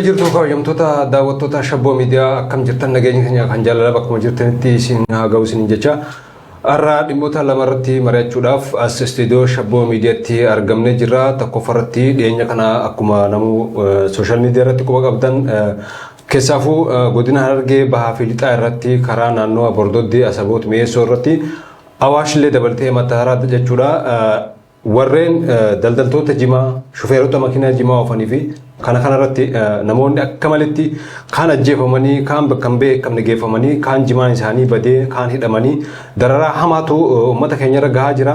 Jirtu kabajamtoota daawwattoota Shabbo miidiyaa akkam jirtan nageenya keenya kan jaalala bakkuma jirtanitti isin haa ga'u isin jecha har'a dhimmoota lamarratti mari'achuudhaaf as istiidiyoo Shabbo miidiyaatti argamnee jirra. Tokkoffarratti dhiyeenya kana akkuma namu sooshaal miidiyaa irratti quba qabdan keessaafuu godina Harargee bahaa fi lixaa irratti karaa naannoo Bordoddee Asaboot Mi'eessoo irratti Awaashillee dabaltee Mataaraa jechuudha. Warreen daldaltoota jimaa shufeerota makiinaa jimaa oofanii fi kana irratti namoonni akka malitti kaan ajjeefamanii kaan bakka beekamne geeffamanii kaan jimaan isaanii badee kaan hidhamanii dararaa hamaatu uummata keenya irra gahaa jira.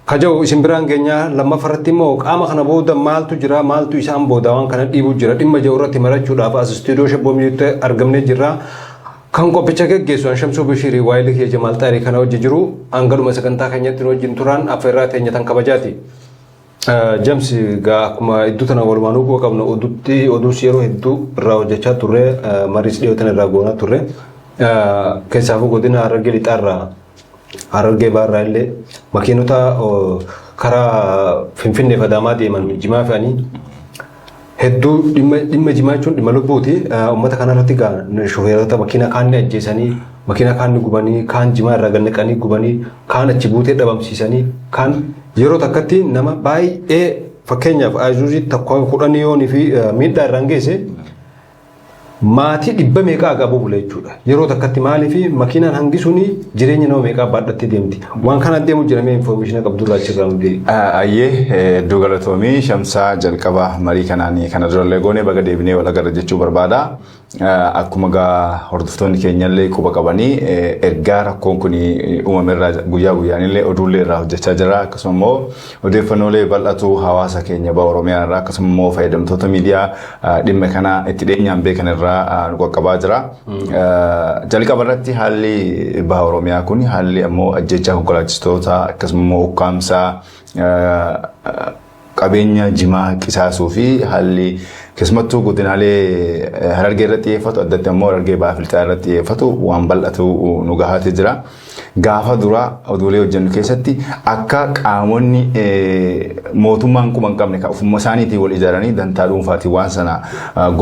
Kaja'u isin biraan keenya lammaffaratti immoo qaama kana booda maaltu jira maaltu isaan booda waan kana dhiibuu jira dhimma jiru irratti mari'achuudhaaf as istiidiyoo Shabbo miidiyaatti argamnee jirra. Kan qophicha geggeessu Shamsuu Bishirii waa'ee kee Jamaal Xaarii kana hojii jiru hangaluma sagantaa keenyatti wajjin turaan affeerraa teenya tan kabajaati. James gaa akkuma iddoo tana walumaanuu quba qabna oduus yeroo hedduu irraa hojjechaa turre mariis dhiyootan irraa goonaa turre keessaafuu godina Harargee lixaarraa Harargee baarraa illee makiinota karaa Finfinnee fi Adaamaa deeman jimaa fe'anii hedduu dhimma jimaa jechuun dhimma lubbuuti. Uummata kanarratti shufeerota makiina kaan ajjeesanii makiina kaan gubanii kaan jimaa irraa gannaqanii gubanii kaan achi buutee dhabamsiisanii kaan yeroo takkatti nama baay'ee fakkeenyaaf Ayzuuzii tokko 10 yoonii fi miidhaa irraan geesse maatii 100 meeqaa qabu bula jechuudha. Yeroo takkatti maalii fi makiinaan hangisuun jireenya nama meeqaa baadhattee deemti. Waan kana deemu jiramee information qabdu raachirraa nuti. Ayyee iddoo galatoomii Shamsaa jalqaba marii kanaanii kana durallee goonee baga deebinee wal agarra jechuu barbaada. Akkuma gaa hordoftoonni keenyallee quba qabanii ergaa rakkoon kun uumamerraa guyyaa guyyaanillee oduullee irraa hojjechaa jira. Akkasuma immoo odeeffannoolee bal'atu hawaasa keenya baha Oromiyaa irraa akkasuma immoo fayyadamtoota miidiyaa dhimma kana itti dhiyeenyaan beekan irraa nu qaqqabaa jira. Jalqaba irratti haalli baha Oromiyaa kun haalli ammoo ajjeechaa konkolaachistootaa akkasuma immoo ukkaamsaa qabeenya jimaa qisaasuu fi haalli keessumattuu godinaalee Harargee irratti xiyyeeffatu addatti ammoo Harargee bahaa fi lixaa irratti xiyyeeffatu waan bal'atu nu gahaatee jira. Gaafa dura oduulee hojjennu keessatti akka qaamonni mootummaan quba hin qabne kan ofuma isaaniitiin wal ijaaranii dantaa dhuunfaatiin waan sana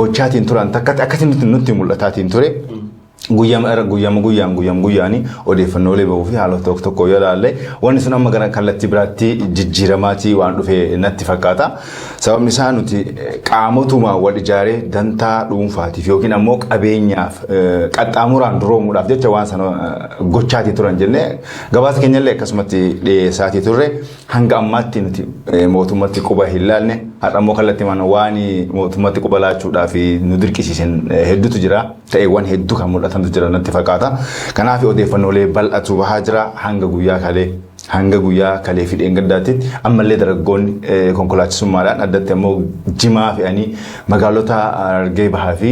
gochaatiin turan akkasitti nutti mul'ataatiin ture. Guyyaani odeeffannoolee bahuu fi haalota tokko yoo ilaalle wanni sun amma gara kallattii biraatti jijjiiramaatii waan dhufe natti fakkaata. Sababni isaa nuti qaamotuma wal ijaaree dantaa dhuunfaatiif yookiin ammoo qabeenyaaf qaxxaamuraan duroomuudhaaf jecha waan sana gochaatii turan jennee gabaasa keenyallee akkasumatti dhiyeessaatii turre hanga ammaatti nuti mootummatti quba hin laalle har'a ammoo kallattii waan mootummatti quba laachuudhaaf nu dirqisiisan hedduutu jira ta'eewwan hedduu kan mul'atantu jira natti fakkaata. Kanaaf odeeffannoolee bal'atu bahaa jira hanga guyyaa kalee fi dheengaddaatti ammallee dargaggoonni konkolaachisummaadhaan addatti ammoo jimaa fe'anii magaalota Harargee bahaa fi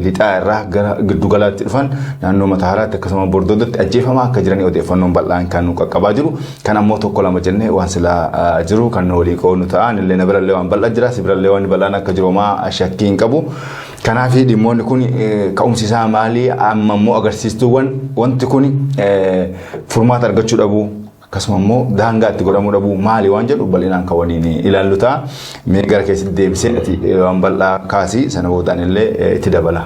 lixaa irraa gara giddugalaatti dhufan naannoo Mataaraatti akkasuma Bordoddotti ajjeefamaa akka jiranii odeeffannoon bal'aan kan nu qaqqabaa jiru. Kan ammoo tokko lama jennee waan silaa jiru kan walii qoonu ta'an illee na birallee waan bal'aa jira si birallee waan bal'aan akka jiru maa shakkii hin qabu. Kanaaf dhimmoonni kun ka'umsi isaa maalii amma immoo agarsiistuuwwan wanti kun furmaata argachuu dhabuu akkasuma immoo daangaa itti godhamuu dhabuu maali waan jedhu bal'inaan kan waliin ilaallu ta'a. Mee gara keessatti deebisee waan bal'aa kaasii sana boodaan illee itti dabala.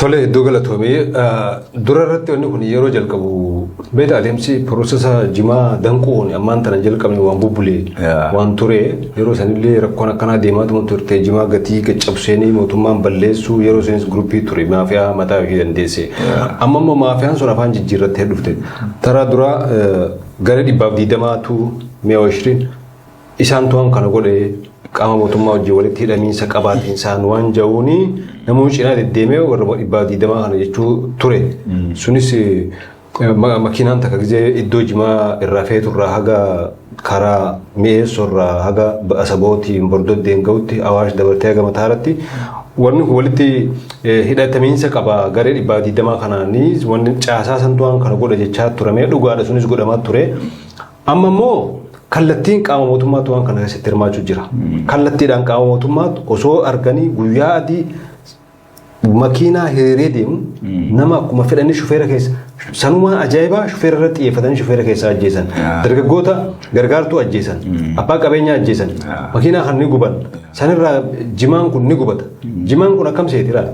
Tole iddoo galatoomee dura irratti wanni kun yeroo jalqabu beeta adeemsi piroosesa jimaa danquun ammaan tana jalqabne waan bubbulee waan ture yeroo sanillee rakkoon akkanaa deemaatuma turte jimaa gatii caccabseenii mootummaan balleessuu yeroo sanis gruppii ture maafiyaa mataa fi dandeesse. Amma immoo maafiyaan sun afaan jijjiirrattee dhufte. Taraa dura gara 120tu 120 isaan tu'an kana godhee qaama mootummaa hojii walitti hidhamiinsa qabaatiin isaan waan ja'uuni namoonni cinaa deddeemee warra 120 kana jechuu ture. Sunis makiinaan takka gizee iddoo jimaa irraa feeturraa haga karaa Mi'eessoo irraa haga Asabooti Bordoddeen ga'utti Awaash dabartee haga Mataaratti wanni walitti hidhatamiinsa qaba garee 120 kanaanis wanni caasaa santuwaan kana godha jechaa turamee dhugaadha sunis godhamaa ture. Amma immoo kallattiin qaama mootummaatu waan kana keessatti hirmaachuu jira. Kallattiidhaan qaama mootummaatu osoo arganii guyyaa adii makiinaa hiriiree deemu nama akkuma fedhanii shufeera keessa sanuma ajaa'ibaa shufeera irratti xiyyeeffatanii shufeera keessa ajjeesan dargaggoota gargaartuu ajjeesan abbaa qabeenyaa ajjeesan makiinaa kan ni guban sanirraa jimaan kun ni gubata jimaan kun akkam seetira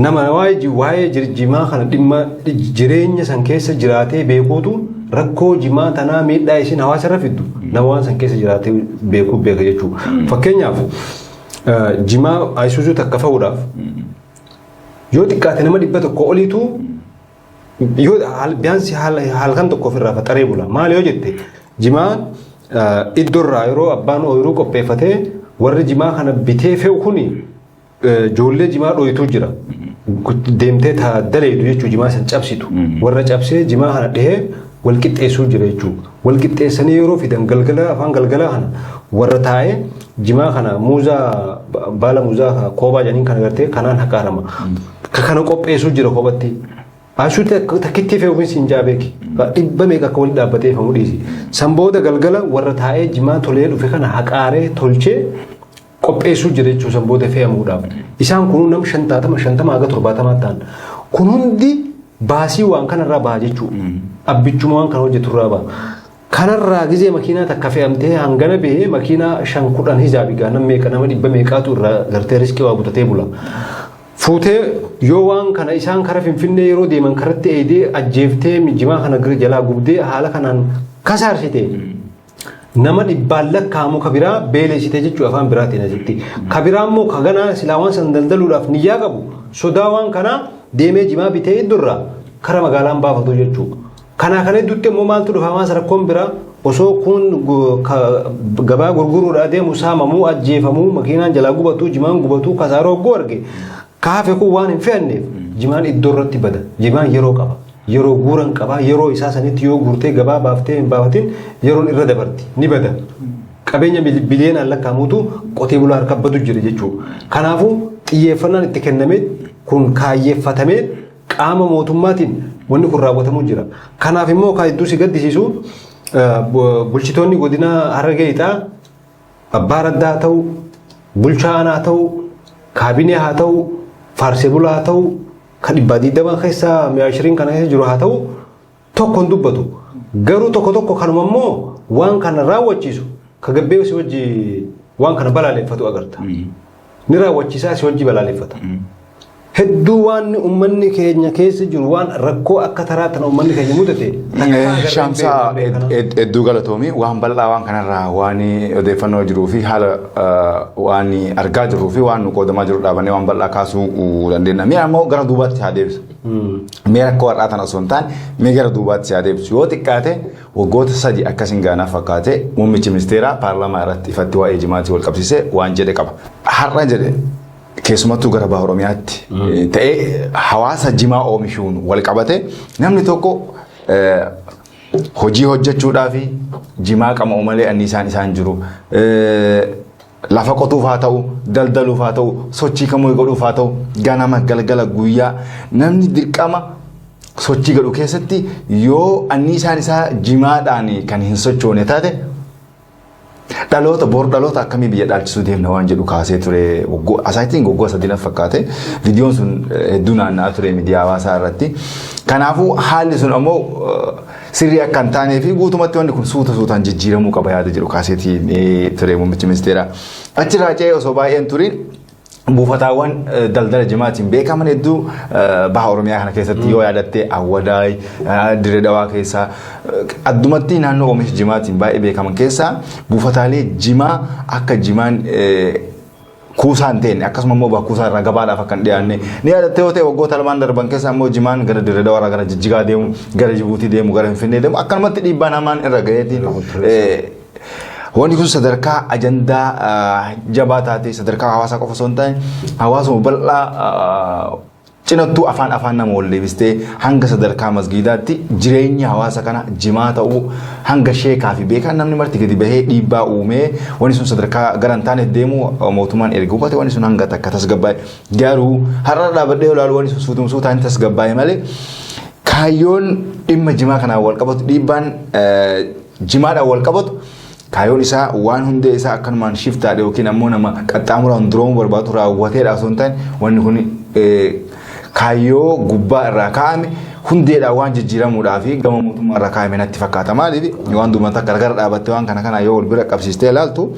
nama waa'ee jimaa kana dhimma jireenya san keessa jiraatee beekuutu rakkoo jimaa tanaa miidhaa isin hawaasa irra fiddu nama waan san keessa jiraatee beeka jechuudha fakkeenyaaf jimaa ayisuusuu takka fa'uudhaaf yoo xiqqaate nama 100 oliitu yoo biyaansi halkan tokko ofirraa faxaree bula maal yoo jette jimaa iddoorraa yeroo abbaan ooyiruu qopheeffatee warri jimaa kana bitee fe'u kuni ijoollee jimaa dho'ituu jira deemtee daleedu jechuudha jimaa san cabsitu warra cabsee jimaa kana dhihee wal qixxeessuu jira jechuudha wal qixxeessanii yeroo fidan galgala afaan galgalaa kana warra taa'ee jimaa kana muuzaa baala muuzaa koobaa janiin kana gartee kanaan haqaarama kana qopheessuu jira koobatti ashuutti takkitti fe'uun siin jaabeeki dhibba meeqa akka walitti dhaabbatee famu dhiisi san booda galgala warra taa'ee jimaa tolee dhufe kana haqaaree tolchee qopheessuu jira jechuudha san booda fe'amuudhaaf isaan kun nam 50 haga 70 ta'an kun hundi baasii waan kanarraa baha jechuudha abbichuma waan kana hojjeturraa baha kanarraa gizee makiinaa takka fe'amtee hangana bahee makiinaa 5-10 hizaabigaa nama 100 meeqaatu irraa gartee riskii waa butatee bula fuutee yoo waan kana isaan kara finfinnee yeroo deeman karatti eedee ajjeeftee jimaa kana jalaa gubdee haala kanaan kasaarsite nama 100 lakkaa'amu kabiraa beeleessite jechuudha afaan biraatiin asitti kabiraa immoo kaganaa silaa waan san daldaluudhaaf niyyaa qabu sodaa waan kanaa deemee jimaa bitee iddurraa kara magaalaan baafatu jechuudha kanaa kana hedduutti immoo maaltu dhufa waan rakkoon biraa osoo kun gabaa gurguruudhaa deemu saamamuu ajjeefamuu makiinaan jalaa gubatu jimaan gubatu kasaaroo hogguu arge kaafe kun waan hin fe'anneef jimaan iddoo irratti bada jimaan yeroo qaba yeroo guuran qaba yeroo isaa sanitti yoo guurtee gabaa baaftee hin baafatin yeroon irra dabarti ni bada qabeenya biliyoonaan lakkaa'amuutu qotee bulaa harka badu jira jechuudha kanaafuu xiyyeeffannaan itti kennamee kun kaayyeeffatamee qaama mootummaatiin wanni kun raawwatamuu jira kanaaf immoo kan hedduu si gaddisiisu bulchitoonni godina Harargee Lixaa abbaa raddaa haa ta'u bulchaa aanaa haa ta'u kaabinee haa ta'u faarsee bulaa haa ta'u kan 120 keessaa 120 kana keessa jiru haa ta'u tokkoon dubbatu garuu tokko kanuma immoo waan kana raawwachiisu ka gabbee si wajji waan kana balaaleffatu agarta ni raawwachiisaa si wajji balaaleffata hedduu waan ummanni keenya keessa jiru waan rakkoo akka taraatan ummanni keenya mudate Shamsaa hedduu galatoomi waan bal'aa waan kanarraa waan odeeffannoo jiruu fi haala waan argaa jiruu fi waan nu qoodamaa jiru dhaabannee waan bal'aa kaasuu dandeenya. Mee ammoo gara duubaatti haa deebisu. Mee rakkoo har'aa tana osoo hin taane mee gara duubaatti haa deebisu. Yoo xiqqaate waggoota 3 akkasiin gaanaaf fakkaate muummichi ministeeraa paarlaamaa irratti ifatti waa'ee jimaatii wal qabsiisee waan jedhe qaba. Har'a jedhe keessumattuu gara baha Oromiyaatti ta'ee hawaasa jimaa oomishuun wal qabate namni tokko hojii hojjechuudhaaf jimaa qama malee anniisaan isaan jiru lafa qotuuf haa ta'u daldaluuf haa ta'u sochii kamuu godhuuf haa ta'u ganama galgala guyyaa namni dirqama sochii godhu keessatti yoo anniisaan isaa jimaadhaan kan hin sochoone taate dhaloota bor dhaloota akkamii biyya dhaalchisuu deemna waan jedhu kaasee ture asaatiin goggoo 3 fakkaate viidiyoon sun hedduu naanna'aa ture miidiyaa hawaasaa irratti kanaafuu haalli sun ammoo sirrii akka hin taanee fi guutumatti wanti kun suutaan jijjiiramuu qaba yaada jedhu kaaseetiin ture muummichi ministeeraa achirraa ce'ee osoo baay'een turin buufataawwan daldala jimaatiin beekaman hedduu baha Oromiyaa kana keessatti yoo yaadatte Awwadaay Dirree Dhawaa keessaa addumatti naannoo oomisha jimaatiin baay'ee beekaman keessaa buufataalee jimaa akka jimaan kuusaan ta'e akkasuma immoo bakkuusaa irraa gabaadhaaf akka hin dhiyaanne ni yaadatte yoo ta'e waggoota 2 darban keessa immoo jimaan gara Dirree Dhawaa gara Jijjigaa deemu gara Jibuutii deemu gara Finfinnee deemu akkanumatti dhiibbaan hamaan irra ga'eetiin wanti kun sadarkaa ajandaa jabaa taatee sadarkaa hawaasaa qofa osoo hin taane hawaasuma bal'aa cinattuu afaan nama wal deebistee hanga sadarkaa masgiidaatti jireenya hawaasa kana jimaa ta'uu hanga sheekaa fi beekaa namni marti gadi bahee dhiibbaa uumee wanti sun sadarkaa gara hin taane deemu mootummaan erga hubate wanti sun hanga takka tasgabbaa'e garuu har'a dhaabadhee olaalu wanti sun suutaan tasgabbaa'e malee kaayyoon dhimma jimaa kanaan wal qabatu dhiibbaan jimaadhaan wal qabatu Kayoon isaa waan hundee isaa akkanumaan shiftaadha yookiin ammoo nama qaxxaamuraan duroomu barbaadu raawwateedha osoo hin taane wanni kun kaayoo gubbaa irraa kaa'ame hundeedhaan waan jijjiiramuudhaa fi gama mootummaa irraa kaa'ame natti fakkaata. Maaliif waan duumata gargar dhaabattee waan kana yoo wal bira qabsiistee ilaaltu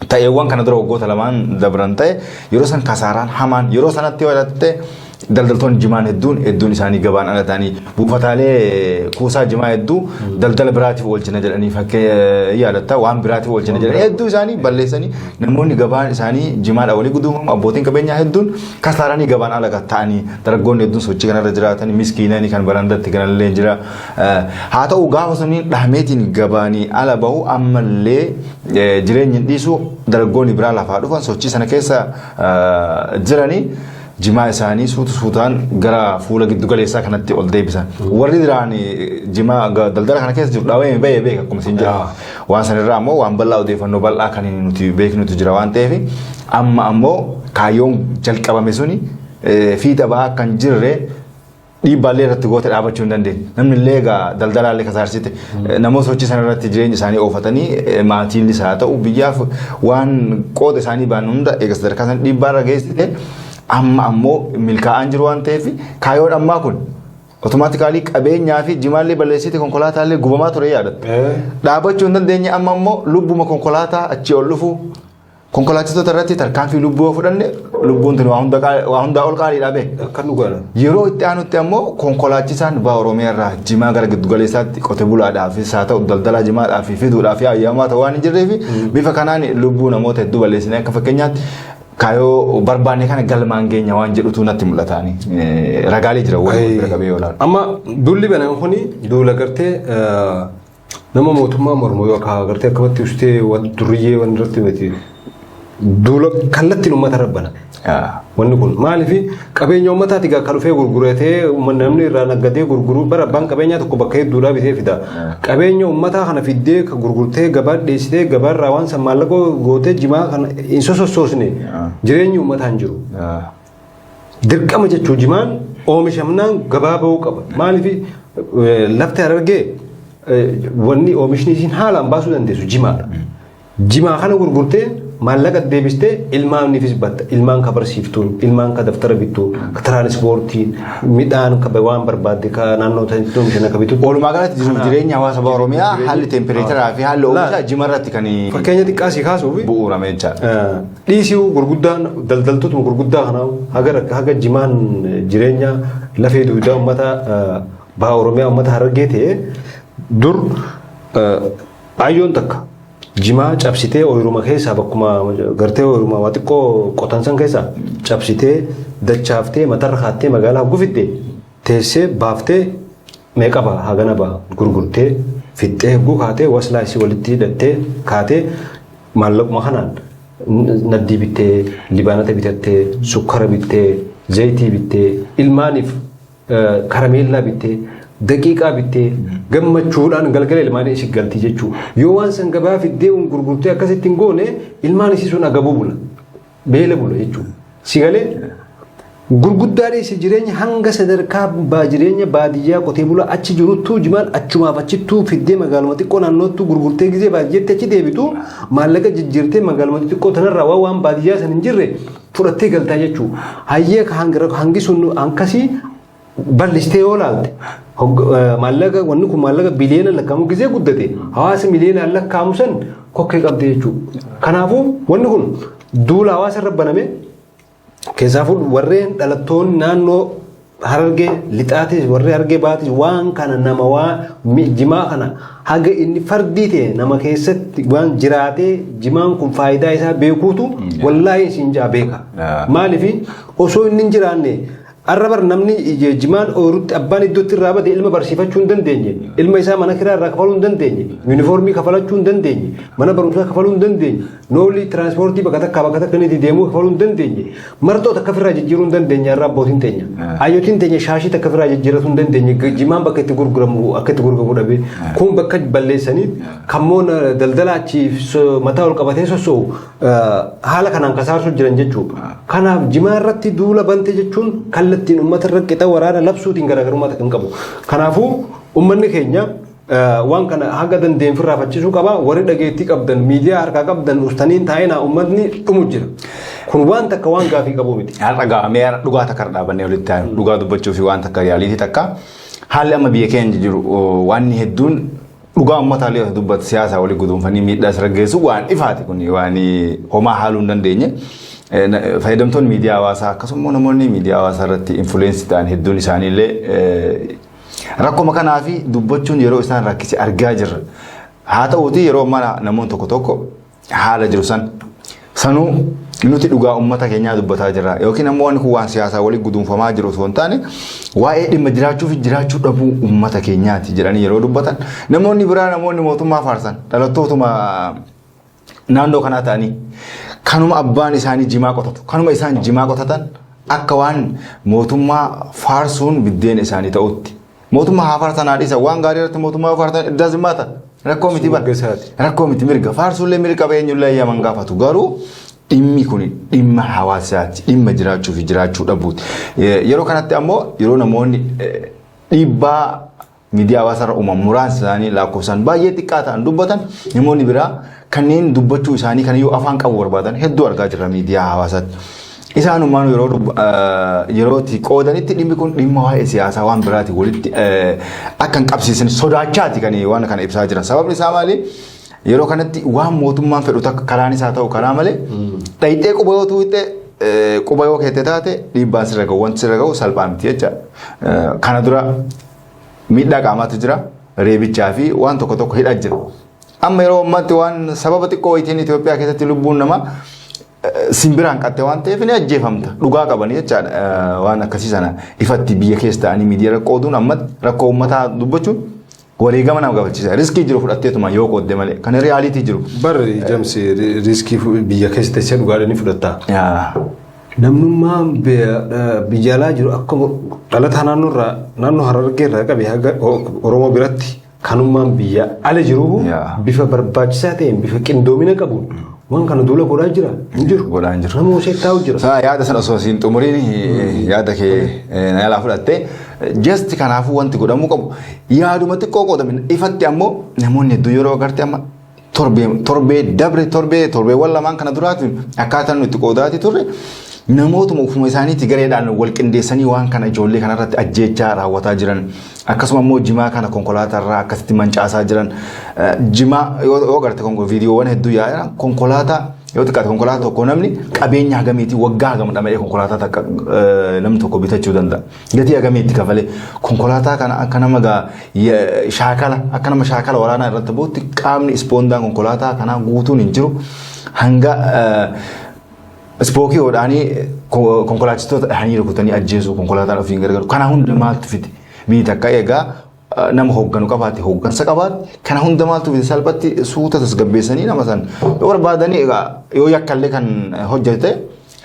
ta'eewwan kana dura waggoota lamaan dabran ta'e yeroo san kasaaraan hamaan yeroo sanatti walattee daldaltoonni jimaan hedduun isaanii gabaan ala ta'anii buufataalee kuusaa jimaa hedduu daldala biraatiif oolchina jedhanii fakkee yaadatta waan biraatiif oolchina jedhanii hedduu isaanii balleessanii namoonni gabaan isaanii jimaadha walii guduufamu abbootiin qabeenyaa hedduun kasaaranii gabaan ala ta'anii dargaggoonni hedduun sochii kanarra jiraatanii miskiinanii kan barandatti kanallee jira. Haa ta'u gaafa suniin dhahmeetiin gabaanii ala bahu ammallee jireenyi dhiisu dargaggoonni biraa lafaa dhufan sochii sana keessa jiranii. Jimaa isaanii suutaan gara fuula giddu galeessaa kanatti ol deebisan. Warri biraan jimaa daldala kana keessa jiru dhaawee beeka akkuma isin jira. Waan sanirraa ammoo waan bal'aa odeeffannoo bal'aa kan nuti beeknutu jira waan ta'eef amma ammoo kaayyoon jalqabame suni fiixa ba'aa kan jirre dhiibbaallee irratti goote dhaabachuu hin dandeenye. Namni illee egaa daldalaallee kasaarsite namoota sochii sana irratti jireenya isaanii oofatanii maatiinis haa ta'u biyyaaf waan qooda isaanii baan hunda eegas sadarkaa sana dhiibbaarra geessite. Amma ammoo milkaa'aan jiru waan ta'eef kaayoon ammaa kun otomaatikaalii qabeenyaa fi jimaallee balleessite konkolaataallee gubamaa ture yaadatta. Dhaabachuu hin dandeenye amma ammoo lubbuma konkolaataa achii ol dhufu konkolaachistoota irratti tarkaanfii lubbuu fudhanne lubbuun tuni waa hundaa ol qaalii dhabe. Kan dhugaadha. Yeroo itti aanutti ammoo konkolaachisaan baa Oromiyaa irraa jimaa gara giddu galeessaatti qote bulaadhaafis haa ta'u daldalaa jimaadhaaf fiduudhaaf ayyaamamaa ta'uu waan hin jirreef bifa kanaan lubbuu namoota hedduu balleessine akka fakkeenyaatti kaayoo barbaanne kana galmaan geenya waan jedhutu natti mul'ataani ragaalee jira waan bira qabee oolan. Amma dulli banaan kuni duula gartee nama mootummaa mormoo yookaan gartee akkamatti ustee waan duriyyee waan irratti miti duula kallattiin uummata rabbana. Wanni kun maaliif qabeenya uummataati kan dhufee gurguratee namni irraa naggadee gurguruu bara abbaan qabeenyaa tokko bakka hedduudhaa bitee fida. Qabeenya uummataa kana fiddee gurgurtee gabaa dhiyeessitee gabaarraa waan san maallaqa gootee jimaa kana hin sosoosne jireenyi uummataa hin jiru. Dirqama jechuun jimaan oomishamnaan gabaa bahuu qaba. Maaliif lafti argee wanni oomishni isiin haalaan baasuu dandeessu jimaadha. Jimaa kana gurgurtee maallaqa deebistee ilmaaniifis batta ilmaan ka barsiiftuun ilmaan ka daftara bittuu ka tiraanispoortiin midhaan ka waan barbaadde ka naannoo ta'etti oomishana ka bitu. Walumaa galatti jireenya hawaasa Oromiyaa haalli tempereecharaa fi haalli oomishaa jimarratti kan fakkeenya xiqqaasii kaasuuf bu'uurame jechaadha. Dhiisii gurguddaan daldaltootuma gurguddaa kanaa haga jimaan jireenya lafee duudaa uummata baha Oromiyaa uummata Harargee ta'e dur ayyoon takka. Jimaa cabsitee ooyiruma keessaa bakkuma gartee ooyiruma waa xiqqoo qotansan keessaa cabsitee dachaaftee matarra kaattee magaalaa gufitte teessee baaftee meeqa ba'a hagana ba'a gurgurtee fixxee hedduu kaatee waslaayisii walitti hidhattee kaatee maallaquma kanaan naddii bittee libaanata bitattee sukkara bittee zayitii bittee ilmaaniif karameellaa bittee. Daqiiqaa bittee gammachuudhaan galgala ilmaan isii galtii jechuudha. Yoo waan san gabaa fiddee gurgurtee akkasitti hin goone ilmaan isii sun agabuu bula. Beela bula jechuudha. Sigalee gurguddaadha isii jireenya hanga sadarkaa jireenya baadiyyaa qotee bulaa achi jiruttuu jimaan achumaaf achittuu fiddee magaaluma xiqqoo naannoottuu gurgurtee gizee baadiyyaatti achi deebitu maallaqa jijjiirtee magaaluma xiqqoo tanarraa waan baadiyyaa san hin jirre fudhattee galtaa jechuudha. Hayyee hangi sun akkasii bal'istee yoo laalte maallaqa wanni kun maallaqa biliyoona lakkaa'amu gizee guddate hawaasa miliyoonaan lakkaa'amu san kokkee qabde jechuudha. Kanaafuu wanni kun duula hawaasa irra baname keessaafuu warreen dhalattoonni naannoo Harargee lixaatis warri Harargee baatis waan kana nama waan jimaa kana haga inni fardii ta'e nama keessatti waan jiraatee jimaan kun faayidaa isaa beekuutu wallaahi isin jaa beeka. Maaliif osoo inni hin jiraanne arrabar namni jimaan ooyirutti abbaan iddootti irraa bade ilma barsiifachuu hin dandeenye ilma isaa mana kiraa irraa kafaluu hin dandeenye yuunifoormii kafalachuu hin dandeenye mana barumsaa kafaluu hin dandeenye noolii tiraanspoortii bakka takka inni deemuu kafaluu hin dandeenye marxoo takka ofirraa jijjiiruu hin dandeenye irraa abbootiin teenya hayyootiin teenya shaashii takka ofirraa jijjiiratu hin dandeenye jimaan bakka itti gurguramu akka itti gurguramu dhabe kun bakka balleessanii kammoon daldala achiif mataa ol qabatee sossoo'u haala kanaan kasaarsuu jiran jechuudha. Kanaaf jimaa irratti duula bante jechuun kallattiin uummata irra qixa waraana labsuutiin garaagarummaa kan qabu. Kanaafuu uummanni keenya waan kana haga dandeen firraa fachisuu qaba warri dhageetti qabdan miidiyaa harkaa qabdan ustaniin taa'ina ummatni dhumu jira kun waan takka waan gaafii qabu miti har'a gaamee dhugaa takka dhaabannee walitti taa'u dhugaa dubbachuu fi waan takka realitii takka haalli amma biyya keenya jiru waan hedduun dhugaa ummata illee dubbatu siyaasa walii guduunfanii miidhaa sirgeessu waan ifaati kun waan homaa haaluu hin dandeenye fayyadamtoonni miidiyaa hawaasaa akkasumas namoonni miidiyaa hawaasaa irratti influensi ta'an hedduun isaanii illee rakkoo kanaa fi dubbachuun yeroo isaan rakkise argaa jirra. Haa ta'uuti yeroo mana namoonni tokko tokko haala jiru sanuu nuti dhugaa ummata keenyaa dubbataa jirra yookiin ammoo waan kun waan siyaasaa walii guduunfamaa jiru osoo hin taane waa'ee dhimma jiraachuu fi jiraachuu dhabuu ummata keenyaati jedhanii yeroo dubbatan namoonni biraa namoonni mootummaa faarsan dhalattootuma naannoo kanaa ta'anii kanuma abbaan isaanii jimaa qotatu kanuma isaan jimaa qotatan akka waan mootummaa faarsuun biddeen isaanii ta'utti mootummaa haa faarsan haadhiisa waan gaarii irratti mootummaa faarsan iddaa zimmaata rakkoo miti rakkoo miti mirga faarsuullee mirga qabeenyullee yaman gaafatu garuu dhimmi kun dhimma hawaasaati dhimma jiraachuu fi jiraachuu dhabuuti yeroo kanatti ammoo yeroo namoonni dhiibbaa miidiyaa hawaasaarra uumamu muraasa isaanii lakkoofsaan baay'ee xiqqaa ta'an dubbatan namoonni biraa kanneen dubbachuu isaanii kan yoo afaan qabu barbaadan hedduu argaa jirra miidiyaa hawaasaatti. Isaanumaan yerootti qoodanitti dhimmi kun dhimma waa'ee siyaasaa waan biraati walitti akka hin qabsiisan sodaachaati kan waan kana ibsaa jiran sababni isaa maali yeroo kanatti waan mootummaan fedhu takka karaan isaa ta'u karaa malee dhayixee quba yoo tuutte quba yoo keette taate dhiibbaan sirra ga'u wanti sirra ga'u salphaa miti jecha kana dura miidhaa qaamaatu jira reebichaa fi waan tokko tokko hidhaa jira amma yeroo ammaatti waan sababa xiqqoo wayitiin Itoophiyaa keessatti lubbuun namaa simbiraan qatte waan ta'eef ni ajjeefamta dhugaa qabanii jechaadha waan akkasii sana ifatti biyya keessa ta'anii miidiyaa qooduun ammatti rakkoo uummataa dubbachuun wareegama nama gaafachisa riskii jiru fudhatteetuma yoo qoodde malee kan realitii jiru. Barri jamsi riskii biyya keessa teessee dhugaadhaan fudhatta. Namnummaan biyya alaa jiru akkuma dhalataa naannoo Harargee irraa qabe haga Oromoo biratti kanummaan biyya ala jiru bifa barbaachisaa ta'een bifa qindoomina qabuun. Waan kana duula godhaa jira hin jiru godhaa hin jiru nama osoo taa'u jira saa yaada sana osoo siin xumuriin yaada kee naalaa fudhattee just kanaafuu wanti godhamuu qabu yaaduma xiqqoo qoodamin ifatti ammoo namoonni hedduu yeroo agartee amma torbeewwan lamaan kana duraati akkaataan nuti qoodaati turre namootuma ufuma isaaniitti gareedhaan wal qindeessanii waan kana ijoollee kanarratti ajjeechaa raawwataa jiran akkasuma immoo jimaa kana konkolaataa akkasitti mancaasaa jiran jimaa yoo garte viidiyoowwan hedduu yaa'an konkolaataa yoo xiqqaate konkolaataa tokko namni qabeenya hagamiitii waggaa hagam dhama'ee konkolaataa takka namni tokko bitachuu danda'a gatii hagamiitti kafalee konkolaataa kana akka nama shaakala waraanaa irratti bootti qaamni ispoondaan konkolaataa kanaa guutuun hin jiru hanga Spookii hodhaanii konkolaachistoota dhahanii rukutanii ajjeesuu konkolaataan ofiin gargaaru kana hunda maaltu fide biyyi takka eegaa nama hoogganu qabaate hooggansa qabaate kana hunda maaltu fide salphatti suuta tasgabbeessanii nama san yoo barbaadanii egaa yoo yakkallee kan hojjete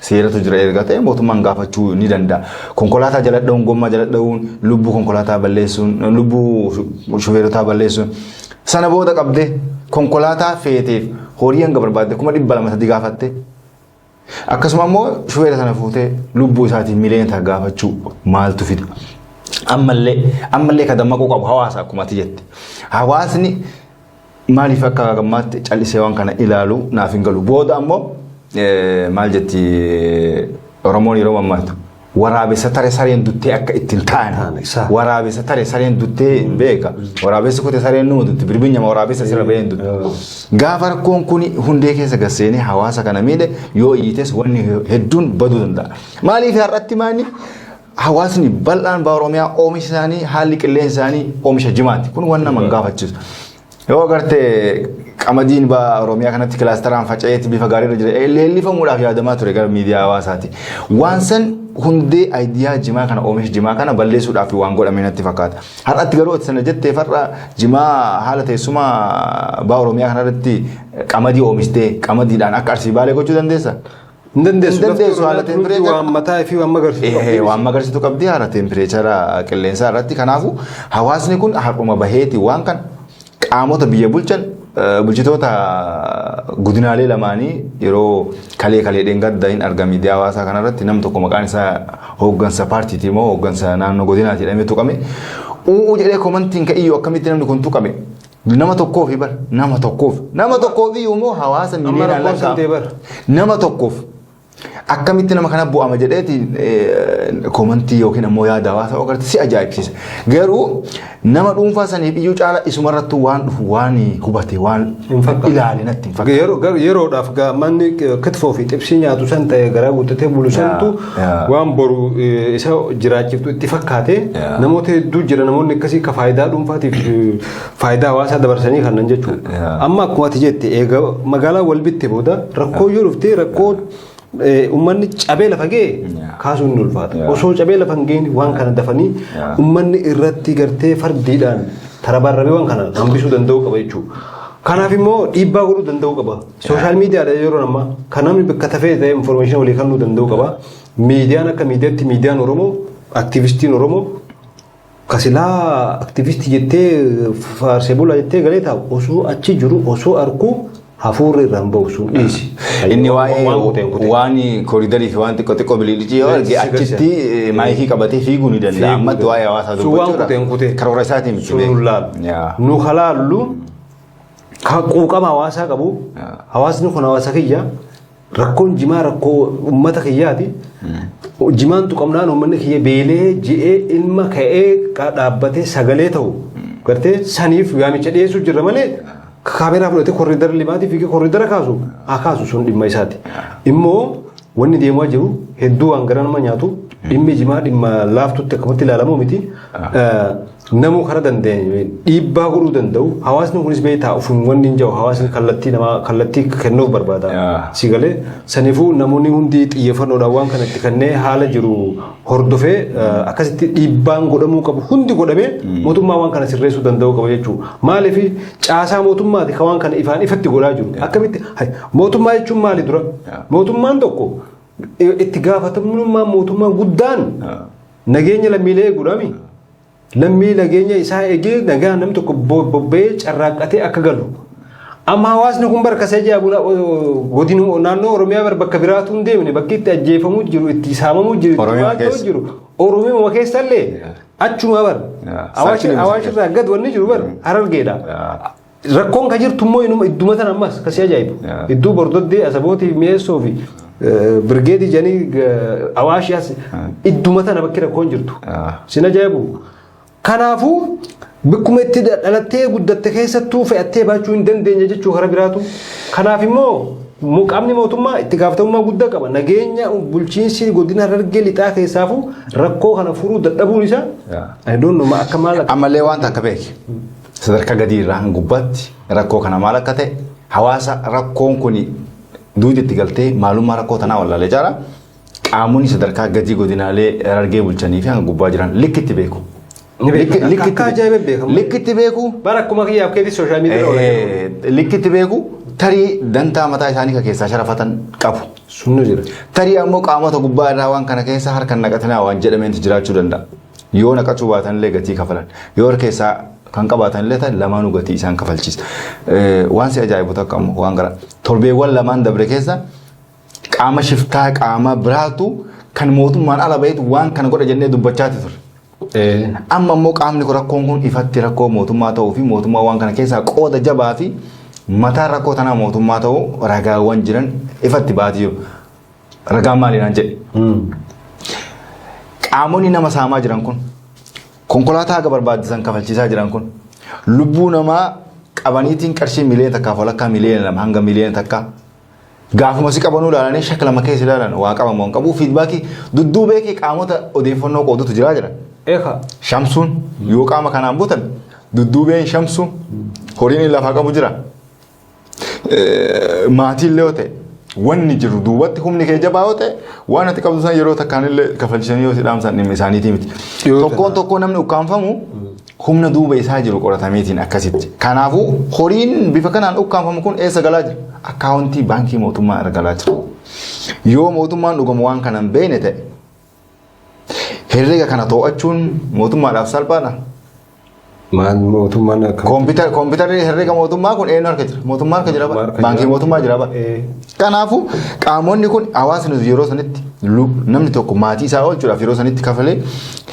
seeratu jira erga ta'e mootummaan gaafachuu ni danda'a konkolaataa jala dha'uun gommaa jala dha'uun lubbuu konkolaataa balleessuun lubbuu shufeerotaa balleessuun sana booda qabdee konkolaataa feeteef horii hanga barbaadde 200 gaafatte. Akkasuma immoo shufeera sana fuutee lubbuu isaatiin miliyoona gaafachuu maaltu fida ammallee ka dammaquu qabu hawaasa akkuma ati jette hawaasni maaliif akka gammaatti callisee waan kana ilaalu naaf hin galu booda ammoo maal jetti Oromoon yeroo mammaatu waraabessa tare sareen duttee akka ittiin ta'an waraabessa tare sareen duttee beeka waraabessi kutee sareen numa dutte birbinyama waraabessa sirra baheen dutte gaafa rakkoon kun hundee keessa gasseenee hawaasa kana miidhe yoo iyyites wanni hedduun baduu danda'a maaliif har'atti maani hawaasni bal'aan baa Oromiyaa oomisha isaanii haalli qilleensa isaanii oomisha jimaati kun waan nama gaafachiisu yoo agartee qamadiin baa Oromiyaa kanatti kilaasteraan faca'eetti bifa gaariirra jira leellifamuudhaaf yaadamaa ture gara miidiyaa hawaasaati waan san hundee ayidiyaa jimaa kana oomisha jimaa kana balleessuudhaaf waan godhame natti fakkaata har'atti garuu sana jettee farra jimaa haala teessuma baa Oromiyaa kanarratti qamadii oomistee qamadiidhaan akka arsii baalee gochuu dandeessa dandeessu haala tempireechara waan mataa fi waan magarsiisu waan magarsiisu qabdi haala tempireechara qilleensaa irratti kanaafu hawaasni kun har'uma baheeti waan kan qaamota biyya bulchan bulchitoota godinaalee lamaanii yeroo kalee dheengadda hin argamu miidiyaa hawaasaa kanarratti nam tokko maqaan isaa hooggansa paartiiti moo hooggansa naannoo godinaati jedhamee tuqame. Jedhee komantiin ka'iyyuu akkamitti namni kun tuqame. Nama tokkoof bar nama tokkoof iyyuu moo hawaasa miidiyaa lakkaa nama tokkoof akkamitti nama kana bu'ama jedheeti komantii yookiin ammoo yaada hawaasaa ogarti si ajaa'ibsiisa. Garuu nama dhuunfaa saniif iyyuu caala isumarratti waan dhufu waan hubate waan ilaale natti hin fakkaatu. Yeroodhaaf manni kitfoo fi xibsii nyaatu san ta'e garaa guuttatee bulu santu waan boru isa jiraachiftu itti fakkaate namoota hedduu jira namoonni akkasii ka faayidaa dhuunfaatiif faayidaa hawaasaa dabarsanii kannan jechuudha. Amma akkuma ati jette eega magaalaa wal bitte booda rakkoo yoo dhuftee rakkoo ummanni cabee lafa ga'e kaasuun ni ulfaata. Osoo cabee lafa hin geenye waan kana dafanii ummanni irratti gartee fardiidhaan tarabarrabee waan kana hambisuu danda'uu qaba jechuudha. Kanaaf immoo dhiibbaa godhuu danda'uu qaba. Sooshaal miidiyaadha yeroo ammaa kan namni bakka tafee ta'e infoormeeshinii walii kennuu danda'uu qaba. Miidiyaan akka miidiyaatti miidiyaan Oromoo aktiivistiin Oromoo kasilaa aktiivistii jettee faarsee bulaa jettee galee taa'u osoo achi jiru osoo arkuu hafuurri irraan bahu sun dhiisi. Inni waan kooriidarii fi waan xiqqoo bililijii yoo arge achitti maayikii qabatee fiiguu ni danda'a. Ammatti waa'ee hawaasaa dubbachuu karoora isaatiin miti beeku. Nu halaallu quuqama hawaasaa qabu hawaasni kun hawaasa kiyya rakkoon jimaa rakkoo uummata kiyyaati. Jimaan tuqamnaan uummanni kiyya beelee ji'ee ilma ka'ee dhaabbatee sagalee ta'u gartee saniif yaamicha dhiyeessuu jirra malee kaameraa fudhatee korriidara limaatii fi korriidara kaasu sun dhimma isaati. Immoo wanni deemaa jiru hedduu waan gara nama nyaatu dhimmi jimaa dhimma laaftutti akkamitti ilaalamu miti. Namuu kana dandeenye dhiibbaa godhuu danda'u hawaasni kunis beektaa ofuun wanni hin jiru hawaasni kallattii kennuuf barbaada. Si galee saniifuu namoonni hundi xiyyeeffannoodhaan waan kanatti kennee haala jiru hordofee akkasitti dhiibbaan godhamuu qabu hundi godhamee mootummaa waan kana sirreessuu danda'uu qaba jechuudha. Maaliif caasaa mootummaati kan waan kana ifatti godhaa jiru. Akkamitti mootummaa jechuun maali dura? Mootummaan tokko itti gaafatamummaa mootummaa guddaan nageenya lammiilee eeguudhaami. Lammii nageenya isaa eegee nagaa namni tokko bobba'ee carraaqqatee akka galu. Amma hawaasni kun barkasee jaabuna godina naannoo Oromiyaa bakka biraatu hin deemne bakki itti ajjeefamuu jiru itti saamamuu jiru Oromiyaa keessallee achuma bar Awaashirraa gad wanni jiru bar Harargeedha. Rakkoon ka jirtu immoo idduma tan ammas kasii ajaa'ibu. Iddoo Bordoddee Asabootii Mi'eessoo fi Birgeedii janii Awaashiyaas idduma tana bakki rakkoon jirtu. Sin ajaa'ibu. Kanaafuu bakkuma itti dhalattee guddatte keessattuu fe'attee baachuu hin dandeenye jechuu karaa biraatu. Kanaaf immoo qaamni mootummaa itti gaafatamummaa guddaa qaba. Nageenya bulchiinsi godina Harargee lixaa keessaafuu rakkoo kana furuu dadhabuun isaa akka maal ammallee waan akka beeki. Sadarkaa gadii irraa gubbaatti rakkoo kana maal akka ta'e hawaasa rakkoon kun duuti itti galtee maalummaa rakkoo tanaa wallaalee jaara qaamonni sadarkaa gadii godinaalee Harargee bulchanii fi gubbaa jiran likkitti beeku. Likkitti beeku. Bara akkuma kiyyaaf keetti sooshaal miidiyaa likkitti beeku tarii dantaa mataa isaanii kan keessaa sharafatan qabu. Sunni jira. Tarii ammoo qaamota gubbaa irraa waan kana keessa harkaan naqatanaa waan jedhameentu jiraachuu danda'a. Yoo naqachuu baatanillee gatii kafalan. Yoo harkeessaa kan qabaatanillee ta'e lamaanuu gatii isaan kafalchiisa. Waan si ajaa'ibu takka ammoo waan gara torbeewwan lamaan dabre keessa qaama shiftaa qaama biraatu kan mootummaan ala baheetu waan kana godha jennee dubbachaati ture. Amma immoo qaamni rakkoon kun ifatti rakkoo mootummaa ta'uu fi mootummaa waan kana keessaa qooda jabaa fi mataa rakkoo tanaa mootummaa ta'uu ragaawwan jiran ifatti baatii jiru. Ragaan maaliidhaan jedhe? Qaamonni nama saamaa jiran kun konkolaataa haga barbaachisan kafalchiisaa jiran kun lubbuu namaa qabaniitiin qarshii miliyoona takkaaf walakkaa miliyoona lama hanga miliyoona takkaa gaafuma si qabanuu ilaalanii shakka lama keessa ilaalan waa qabamu hin qabu fiidbaakii dudduubeekii qaamota odeeffannoo qoodutu jira. Shamsuun yoo qaama kanaan butan dudduubeen shamsuun horiin lafaa qabu jira. Maatiin illee yoo ta'e wanni jiru duubatti humni kee jabaa yoo ta'e waan ati qabdu san yeroo takkaan illee kafalchisanii yoo si dhaamsan dhimma isaaniitii miti. Tokkoon namni ukkaanfamu humna duuba isaa jiru qoratameetiin akkasitti. Kanaafuu horiin bifa kanaan ukkaanfamu kun eessa galaa jira? Akkaawuntii baankii mootummaa irra galaa jira. Yoo mootummaan dhugamu waan kana hin beekne ta'e herrega kana to'achuun mootummaadhaaf salphaadha. maan mootummaan akka kompiitarri herreega mootummaa kun eenyu harka jira mootummaa harka jira baankii mootummaa jira ba kanaafuu qaamonni kun hawaasni yeroo sanitti namni tokko maatii isaa oolchuudhaaf yeroo sanitti kafalee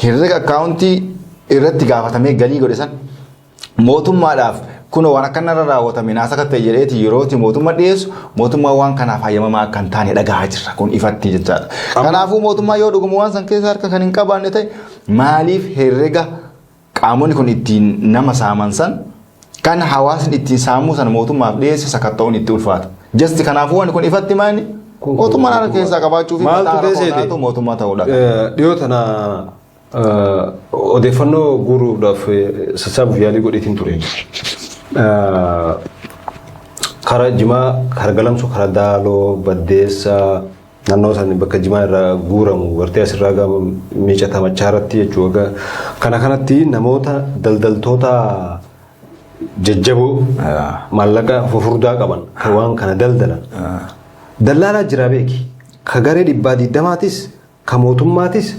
herreega akkaawuntii irratti gaafatamee galii godhe san mootummaadhaaf kun waan akkanarra raawwatame naasa akka ta'e jedheeti yerooti mootummaa dhiyeessu mootummaa waan kanaaf hayyamamaa akka hin taane dhagahaa jirra kun ifatti jechaadha. Kanaafuu mootummaa yoo dhuguma waan san keessa harka kan hin qabaanne ta'e maaliif herreega qaamonni kun ittiin nama saaman san kan hawaasni ittiin saamuu san mootummaaf dhiyeesse sakatta'uun itti ulfaata. Jasti kanaafuu waan kun ifatti maani mootummaan harka keessaa qabaachuu fi maaltu mootummaa ta'uudha. Dhiyoo tana odeeffannoo guuruudhaaf sassaabuuf yaalii godheetiin ture. Karaa jimaa karaa galamsuu karaa daaloo baddeessa naannoo isaanii bakka jimaa irraa guuramu gartee asirraa gama miicata machaarratti jechuudha. Kana kanatti namoota daldaltoota jajjaboo maallaqa fufurdaa qaban kan waan kana daldalan dallaalaa jira beeki ka garee 120maatis ka mootummaatis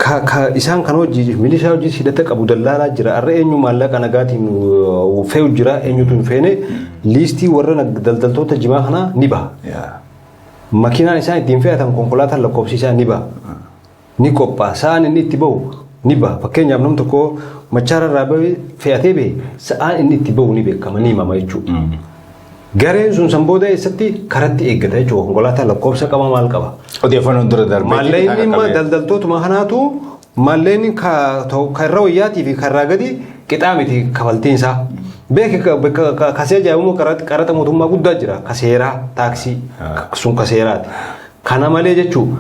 ka isaan kan hojii milishaa hojii hidhata qabu dallaalaa jira arra eenyu maallaqa nagaatiin fe'u jira eenyutu hin feene liistii warra daldaltoota jimaa kana ni baha. Makiinaan isaan ittiin fe'atan konkolaataan lakkoofsiisaa ni baha. Ni qophaa'a sa'aan inni itti bahu ni baha. Fakkeenyaaf namni tokko machaara irraa bahee fe'atee bahe sa'aan inni itti bahu ni beekama ni himama jechuudha. Gareen sun san booda eessatti karatti eeggata jechuudha. Konkolaataa lakkoofsa qaba maal qaba. Odeeffannoon dura darbee. Maalleen immoo daldaltootuma kanaatu maalleen karra wayyaatii fi karraa gadi qixaa miti kafaltiinsaa. Beeki kasee ajaa'ibamu qaraxa mootummaa guddaa jira. Kaseeraa taaksii sun kaseeraati. Kana malee jechuudha.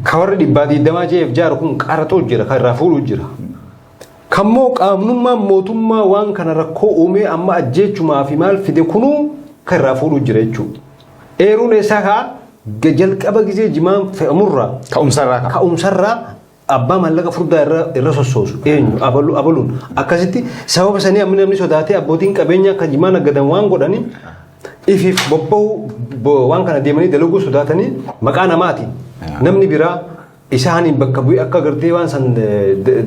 Kawarri 120 jeef jaaru kun qaraxoo jira kan irraa fuudhu jira. Kammoo qaamnummaan mootummaa waan kana rakkoo uumee amma ajjeechumaa fi maal fide kunuu kan irraa fuudhu jira jechuudha. Eeruun isaa kaa jalqaba gizee jimaan fe'amurraa ka'umsarraa abbaa maallaqa furdaa irra sossoosu eenyu abaluun akkasitti sababa sanii amma namni sodaatee abbootiin qabeenya akka jimaan aggadan waan godhanii ifiif bobba'uu waan kana deemanii dalaguu sodaatanii maqaa namaatiin namni biraa isaaniin bakka bu'ee akka gartee waan san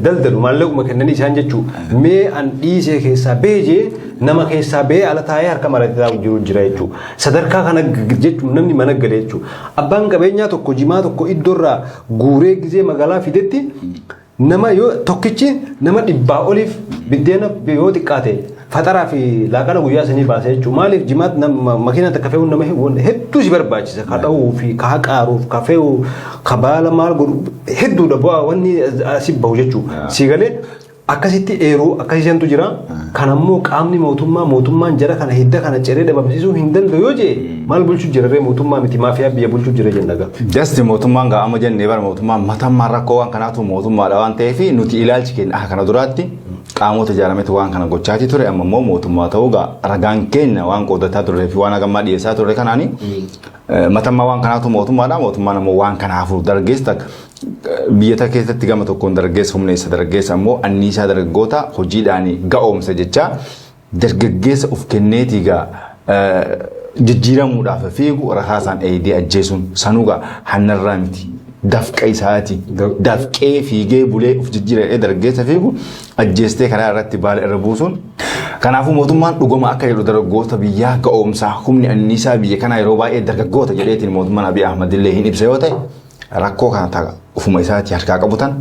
daldalu maallaquma kennanii isaan jechuudha. Mee an dhiisee keessaa beejee nama keessaa bee ala taa'ee harka marataa jiru jira jechuudha. Sadarkaa kana jechuun namni mana galee jechuudha. Abbaan qabeenyaa tokko jimaa tokko iddoorraa guuree gizee magaalaa fidetti nama yoo tokkichi nama 100 oliif biddeena yoo xiqqaate fataraa fi laaqana guyyaa sanii baasee jechuudha. Maaliif jimaat makiinaan takka fe'uun nama hedduu si barbaachisa. Ka dha'uu fi ka haqaaruuf ka fe'uu ka baala maal godhu hedduudha bu'aa wanni si bahu jechuudha. Si galee akkasitti eeruu akkasiisantu jira. Kanammoo qaamni mootummaan jara kana hidda kana ciree dhabamsiisuu hin danda'u yoo jee maal bulchuu jirarree mootummaa miti maafiyaa biyya bulchuu jira jennaga. Jasti mootummaan ga'ama jennee bara mootummaan matammaan rakkoo waan kanaatu mootummaadha waan ta'eef nuti ilaalchi keenya kana duraatti qaamota ijaarametu waan kana gochaati ture amma immoo mootummaa ta'uu ragaan keenya waan qoodataa turre fi waan hagammaa dhiyeessaa turre kanaani matammaa waan kanaatu mootummaadha mootummaan immoo waan kanaafuu dargeessa biyya keessatti gama tokkoon dargaggeessa humneessa dargaggeessa immoo anniisaa dargaggoota hojiidhaan ga'oomsa jecha dargaggeessa of kenneetii jijjiiramuudhaaf fiigu rasaasaan eedee ajjeesuun sanuugaa hannarraa miti. Dafqa isaati dafqee fiigee bulee of jijjiiree dargaggeessa fiigu ajjeestee karaa irratti baala irra buusuun kanaafuu mootummaan dhuguma akka jedhu dargaggoota biyyaa ga'oomsaa humni anniisaa biyya kanaa yeroo baay'ee dargaggoota jedheetiin mootummaan Abiy Ahmad illee hin ibsa yoo ta'e rakkoo kana ta'a ufuma isaatti harkaa qabutan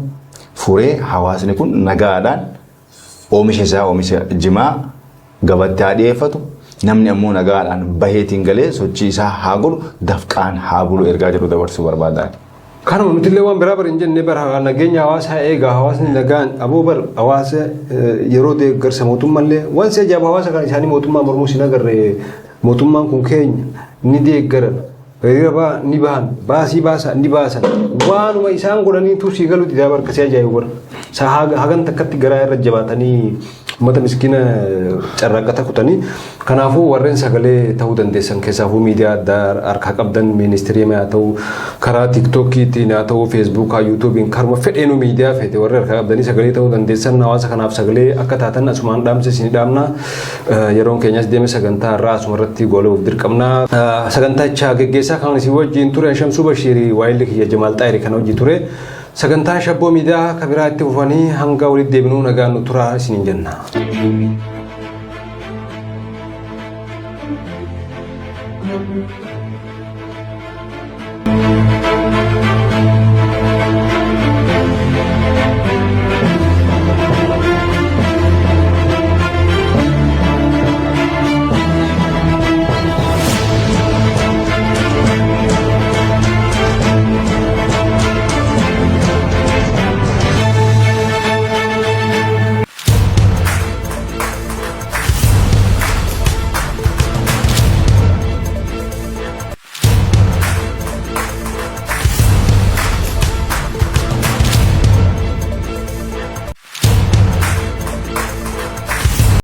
furee hawaasni kun nagaadhaan oomisha isaa oomisha jimaa gabatti haa dhiyeeffatu namni ammoo nagaadhaan baheetiin galee sochii isaa haa godhu dafqaan haa bulu ergaa jedhu dabarsuu barbaada. Kanuma nuti illee waan biraa bara hin jenne bara nageenya hawaasaa eegaa hawaasni nagaan aboo bar hawaasa yeroo deeggarsa mootummaallee waan si ajaa'iba hawaasa kan isaanii mootummaa mormuu sin agarre mootummaan kun keenya ni deeggaran hiriira ni bahan baasii baasa ni baasan waanuma isaan godhanii tuusii galuuti daa barkasee ajaa'iba bara hagan takkatti garaa irra jabaatanii ummata miskiina carraaqata kutanii kanaafuu warreen sagalee ta'uu dandeessan keessaafuu miidiyaa addaa harkaa qabdan ministeeriyaa haa ta'u karaa tiktookiitiin haa ta'u feesbuukaa yuutuubiin karuma fedheenu miidiyaa feete warri harkaa qabdanii sagalee ta'uu dandeessan hawaasa kanaaf sagalee akka taatan asumaan dhaamsa isin dhaamna yeroon keenyas deeme sagantaa irraa asuma irratti gooluuf dirqamna sagantaacha geggeessaa kan isin wajjin ture Shamsuu Bashiirii waayilli kiyya Jamaal Xaayiri kan hojii ture sagantaa shabboo miidiyaa kabiraa itti fufanii hanga walitti deebinuu nagaan nu turaa isiniin jenna.